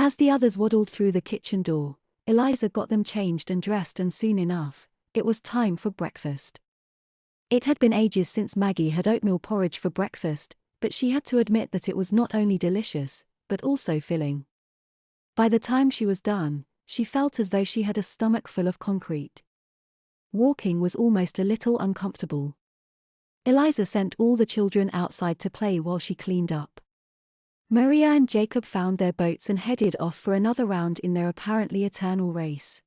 As the others waddled through the kitchen door, Eliza got them changed and dressed, and soon enough, it was time for breakfast. It had been ages since Maggie had oatmeal porridge for breakfast, but she had to admit that it was not only delicious, but also filling. By the time she was done, she felt as though she had a stomach full of concrete. Walking was almost a little uncomfortable. Eliza sent all the children outside to play while she cleaned up. Maria and Jacob found their boats and headed off for another round in their apparently eternal race.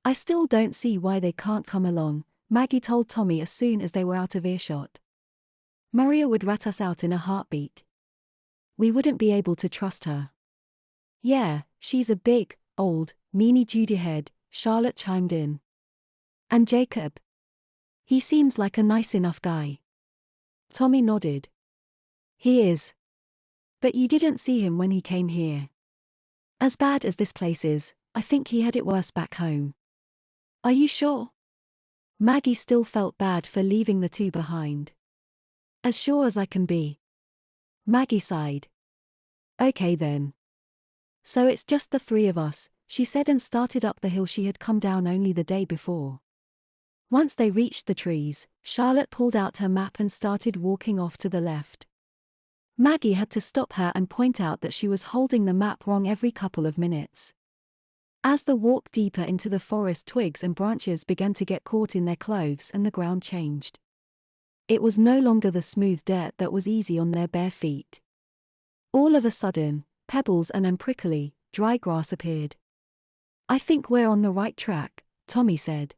"I still don't see why they can't come along," Maggie told Tommy as soon as they were out of earshot. "Maria would rat us out in a heartbeat. We wouldn't be able to trust her." "Yeah, she's a big, old, meanie Judyhead," Charlotte chimed in. "And Jacob? He seems like a nice enough guy." Tommy nodded. "He is. But you didn't see him when he came here. As bad as this place is, I think he had it worse back home." "Are you sure?" Maggie still felt bad for leaving the two behind. "As sure as I can be." Maggie sighed. "Okay then. So it's just the three of us," she said, and started up the hill she had come down only the day before. Once they reached the trees, Charlotte pulled out her map and started walking off to the left. Maggie had to stop her and point out that she was holding the map wrong every couple of minutes. As the walk deeper into the forest, twigs and branches began to get caught in their clothes and the ground changed. It was no longer the smooth dirt that was easy on their bare feet. All of a sudden, pebbles and unprickly, dry grass appeared. "I think we're on the right track," Tommy said.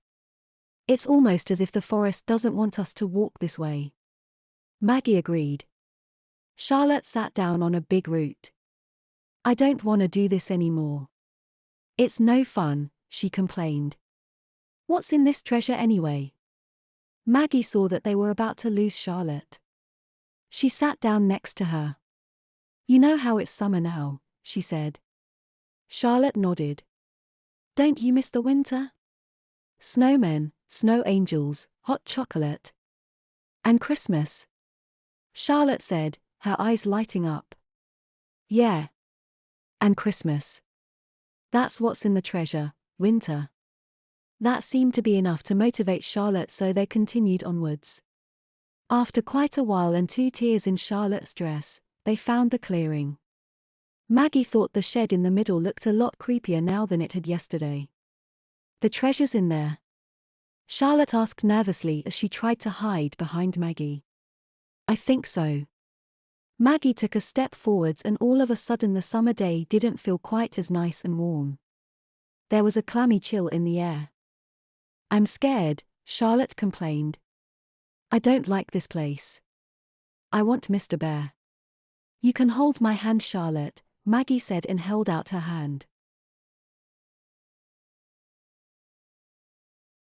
"It's almost as if the forest doesn't want us to walk this way." Maggie agreed. Charlotte sat down on a big root. "I don't want to do this anymore. It's no fun," she complained. "What's in this treasure anyway?" Maggie saw that they were about to lose Charlotte. She sat down next to her. "You know how it's summer now," she said. Charlotte nodded. "Don't you miss the winter? Snowmen, snow angels, hot chocolate. And Christmas," Charlotte said, her eyes lighting up. "Yeah. And Christmas. That's what's in the treasure, winter." That seemed to be enough to motivate Charlotte, so they continued onwards. After quite a while and 2 tears in Charlotte's dress, they found the clearing. Maggie thought the shed in the middle looked a lot creepier now than it had yesterday. "The treasure's in there?" Charlotte asked nervously as she tried to hide behind Maggie. "I think so." Maggie took a step forwards, and all of a sudden the summer day didn't feel quite as nice and warm. There was a clammy chill in the air. "I'm scared," Charlotte complained. "I don't like this place. I want Mr. Bear." "You can hold my hand, Charlotte," Maggie said and held out her hand.